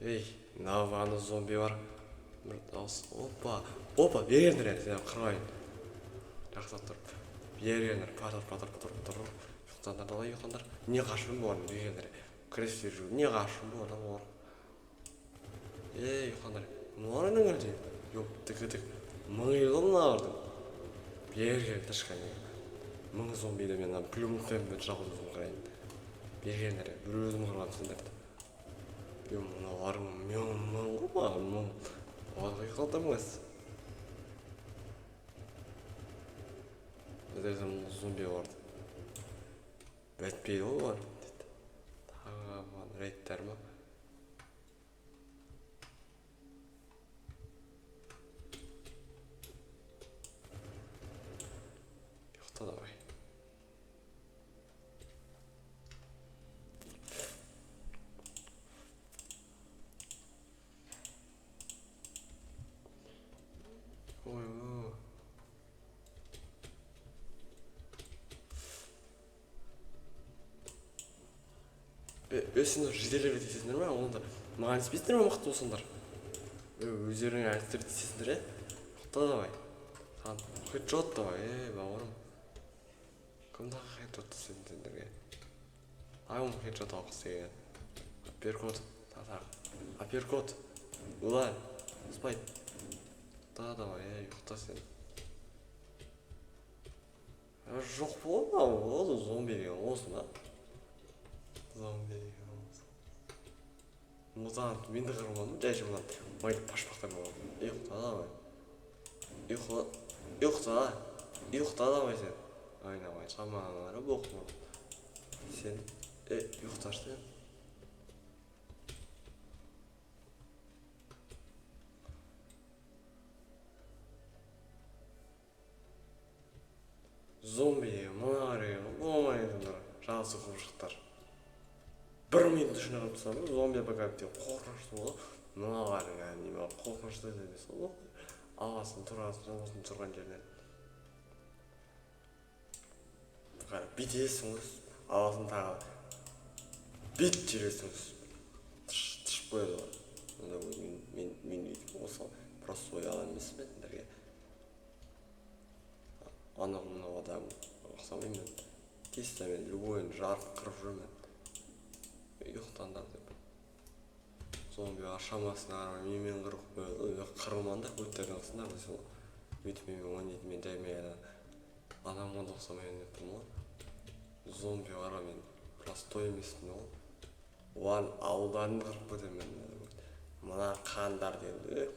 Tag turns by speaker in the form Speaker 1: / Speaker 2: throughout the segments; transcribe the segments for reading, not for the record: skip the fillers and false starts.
Speaker 1: Ей, мына зомби бар. Бір дауыс. Опа, бергендер енді, сен қырғайын. Жақсылап тұрып. Бергендер, патыр. Ұйықтаңдар, далай ұйықтаңдар. Не қашырым боларын бергендер. Крестер жүру, не қашырым боларын болар. Ей, ұйықтаңдар. Мұнарының әлде? Yok, тік. Мыңайлы мұнардың. Бергендер шыққан. Мың зомбиді мен плюмтемді жағып өзім қырайын. Бергендер, бір өзім қырған сендерді. Мыналарың мың ғой мың. Оған ұйықтамыз. Бізде зомби барды. Бәтпейді ғой бар. Тағы рейдтер ма? Ұйықта давай. Сендер жеделер етесіңдер ме? Онда маған іспейсіңдер ме мықты болсаңдар? Өздерің әлістер етесіңдер, ұйықта давай. Хедшот давай, бауырым. Кімді хедшот сендерге? Ағым хедшот алқыс деген. Апперкот. Улай, спайт. Давай, ұйықта сен. Жоқ болды ма? Ол зомби деген олсын ба? Зомби деген олсын. Мұзан, менді қырмадым, жай жымлан. Майды пашпақтар болған. Ұйықта давай. Ұйықта давай сен. Айнамай, шаманлары боқма. Сен, ұйықташты. Зомби, мұнары, болмайдыңдар, жасы құбышықтар. Бір минут ішіне қымсам, зомби бәкәпте қорқынышты болды. Мұналарың әнеме қорқынышты емес олы. Ағасын, тұрғасын, тұрған жерден. Битесіңіз, ағасын тағы. Бит жересіңіз. Тышып қойды ғой. Мен өйтіп осы просто ойалан емес бетіндерге. Анағымына адам ұқсамаймен. Тесті мен любойын жарып қырып жүрмен. Ұйықтандар деп. Зомбиға шамасын армай менмен қырып қойды. Қырылманда өттердің ұқсындар десе ол. Өйтіп менмен ойнайды мен жаймайда. Анамға да ұқсамайын еттім ол. Зомбиға ара мен простой емеспін ол. Оған ауылдарын қырып көтермен. Мына қандар деді.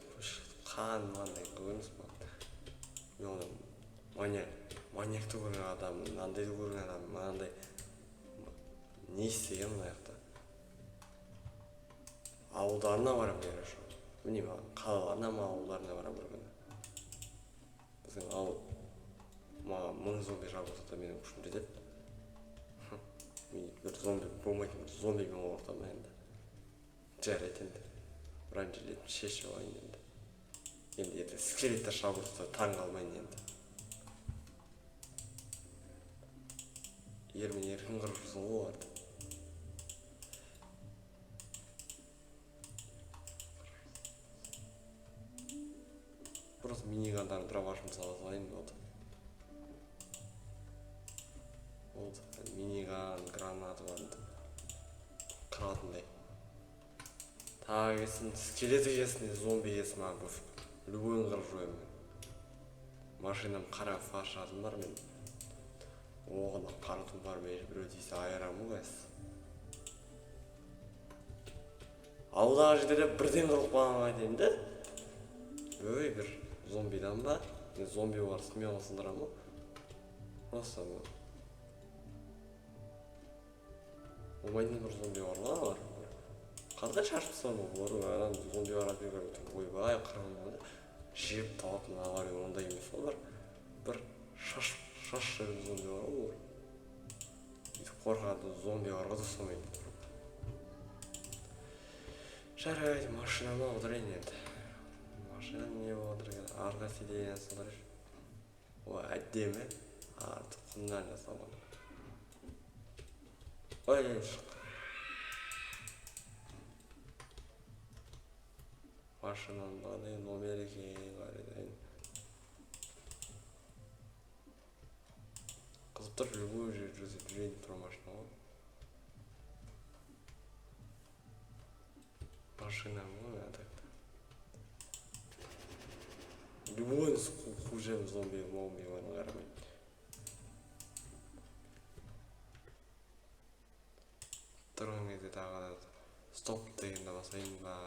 Speaker 1: Қан маңдай көрініс ба. Мен одан маньякты көрген адамын, мынандайды көрген адамын, мынандай не істеген мына жақта. Ауылдарына барам бері жоқ. Білмеймін, қалаларына ма ауылдарына барам көргені. Біздің ауыл маған 1000 зомби жабылса да менің күшім жетеді. Бір зомби болмайтын зомбимен ортама енді. Жарайды енді. Ранжелетін шешіп алайын енді. Енді скелеттер шабылса таң қалмайын енді. Ермен еркін қырып жүрсің ғой оларды. Просто минигандарын дробашын сала салайын болды. Миниган, гранаты барында. Қыратындай. Тағы кесін, скелеті кесін, зомби кесін маған көфік. Любойын қырып жойым. Машинам қара фашадым бар мен. Оғына қарытым бар мейір біреу дейсі айырамы қайсы. Ауылдағы жерде бірден қырып қалған айтайын да. Бір зомбидан ба? Зомби бар сүме қосындыра ма? Просто бұл. Олмайдың бір зомби бар ма бар? Қандай шашып сан бұл бар? Зомби бар аты көріп ойбай қырғын да. Жеп тауатын авария ондай емес олар. Бір шаш жүрген зомби бар олар. Үйтіп қорқады зомби бар ғады сұмайды. Жарайды, машинама отырайын енді. Машина не отырген? Арға сиденье салар. Ой, әдемі. Тұқымнан жасалған. Ой, шық. машинаны кандай номер экен карайын. Кызып тур, любой жерде жүрейин тура машина го. Машина го так. Любой хуже зомби момбига карабайт. Тұрған кезде тағы стоп дегенді басайын ба.